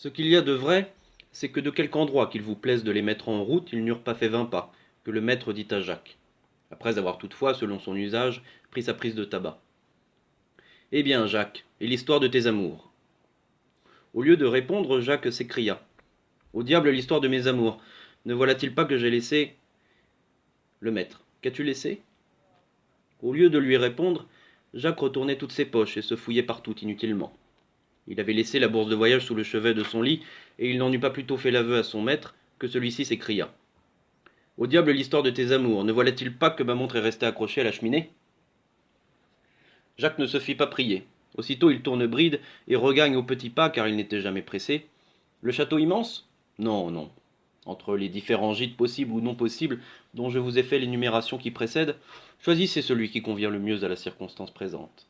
Ce qu'il y a de vrai, c'est que de quelque endroit qu'il vous plaise de les mettre en route, ils n'eurent pas fait 20 pas, que le maître dit à Jacques, après avoir toutefois, selon son usage, pris sa prise de tabac. Eh bien, Jacques, et l'histoire de tes amours? Au lieu de répondre, Jacques s'écria. Au diable l'histoire de mes amours. Ne voilà-t-il pas que j'ai laissé. Le maître. Qu'as-tu laissé? Au lieu de lui répondre, Jacques retournait toutes ses poches et se fouillait partout inutilement. Il avait laissé la bourse de voyage sous le chevet de son lit, et il n'en eut pas plus tôt fait l'aveu à son maître que celui-ci s'écria. Au diable l'histoire de tes amours, ne voilà-t-il pas que ma montre est restée accrochée à la cheminée? Jacques ne se fit pas prier. Aussitôt il tourne bride et regagne au petit pas, car il n'était jamais pressé. Le château immense? Non, non. Entre les différents gîtes possibles ou non possibles dont je vous ai fait l'énumération qui précède, choisissez celui qui convient le mieux à la circonstance présente.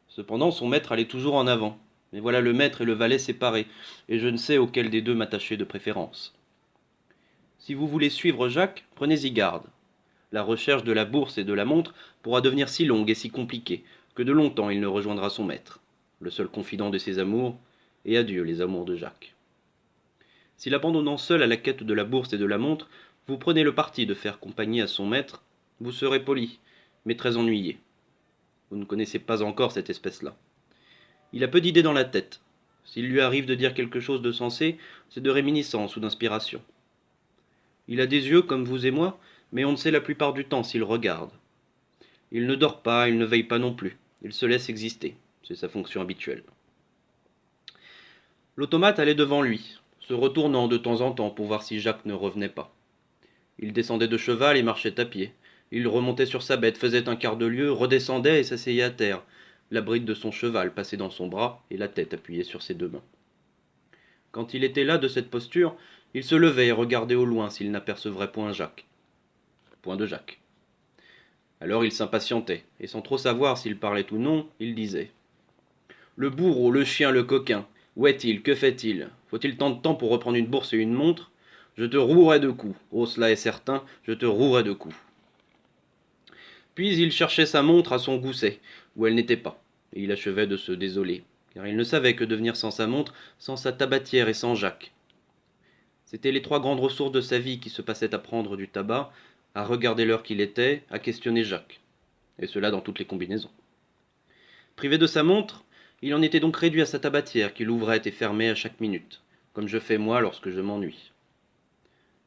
Cependant, son maître allait toujours en avant. Mais voilà le maître et le valet séparés, et je ne sais auquel des deux m'attacher de préférence. Si vous voulez suivre Jacques, prenez-y garde. La recherche de la bourse et de la montre pourra devenir si longue et si compliquée que de longtemps il ne rejoindra son maître, le seul confident de ses amours, et adieu les amours de Jacques. Si l'abandonnant seul à la quête de la bourse et de la montre, vous prenez le parti de faire compagnie à son maître, vous serez poli, mais très ennuyé. Vous ne connaissez pas encore cette espèce-là. Il a peu d'idées dans la tête. S'il lui arrive de dire quelque chose de sensé, c'est de réminiscence ou d'inspiration. Il a des yeux comme vous et moi, mais on ne sait la plupart du temps s'il regarde. Il ne dort pas, il ne veille pas non plus. Il se laisse exister. C'est sa fonction habituelle. L'automate allait devant lui, se retournant de temps en temps pour voir si Jacques ne revenait pas. Il descendait de cheval et marchait à pied. Il remontait sur sa bête, faisait un quart de lieue, redescendait et s'asseyait à terre, la bride de son cheval passée dans son bras et la tête appuyée sur ses deux mains. Quand il était là de cette posture, il se levait et regardait au loin s'il n'apercevrait point Jacques. Point de Jacques. Alors il s'impatientait, et sans trop savoir s'il parlait ou non, il disait. Le bourreau, le chien, le coquin, où est-il? Que fait-il? Faut-il tant de temps pour reprendre une bourse et une montre? Je te rouerai de coups. Oh, cela est certain, je te rouerai de coups. Puis il cherchait sa montre à son gousset, où elle n'était pas, et il achevait de se désoler, car il ne savait que devenir sans sa montre, sans sa tabatière et sans Jacques. C'étaient les trois grandes ressources de sa vie qui se passaient à prendre du tabac, à regarder l'heure qu'il était, à questionner Jacques, et cela dans toutes les combinaisons. Privé de sa montre, il en était donc réduit à sa tabatière qu'il ouvrait et fermait à chaque minute, comme je fais moi lorsque je m'ennuie.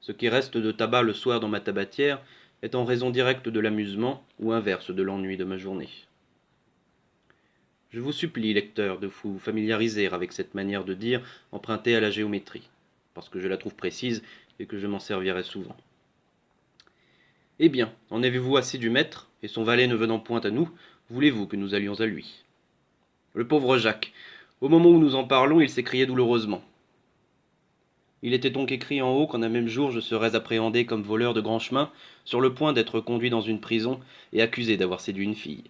Ce qui reste de tabac le soir dans ma tabatière est en raison directe de l'amusement ou inverse de l'ennui de ma journée. Je vous supplie, lecteur, de vous familiariser avec cette manière de dire empruntée à la géométrie, parce que je la trouve précise et que je m'en servirai souvent. Eh bien, en avez-vous assez du maître, et son valet ne venant point à nous, voulez-vous que nous allions à lui? Le pauvre Jacques, au moment où nous en parlons, il s'écriait douloureusement. Il était donc écrit en haut qu'en un même jour je serais appréhendé comme voleur de grand chemin, sur le point d'être conduit dans une prison et accusé d'avoir séduit une fille.